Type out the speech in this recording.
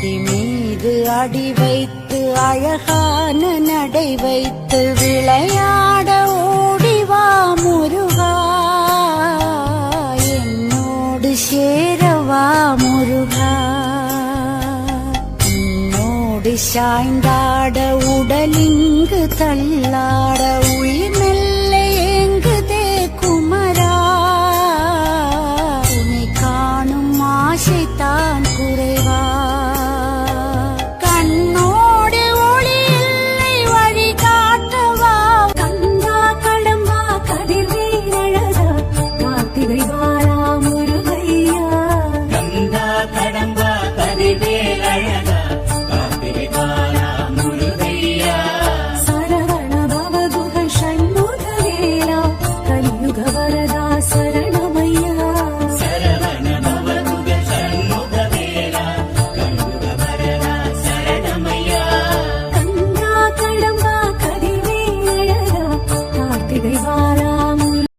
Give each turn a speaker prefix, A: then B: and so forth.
A: அடி மீது அடி வைத்து அழகான நடை வைத்து விளையாட ஓடிவா முருகா, என்னோடு சேரவா முருகா. உன்னோடு சாய்ந்தாட உடலிங்கு தள்ளாட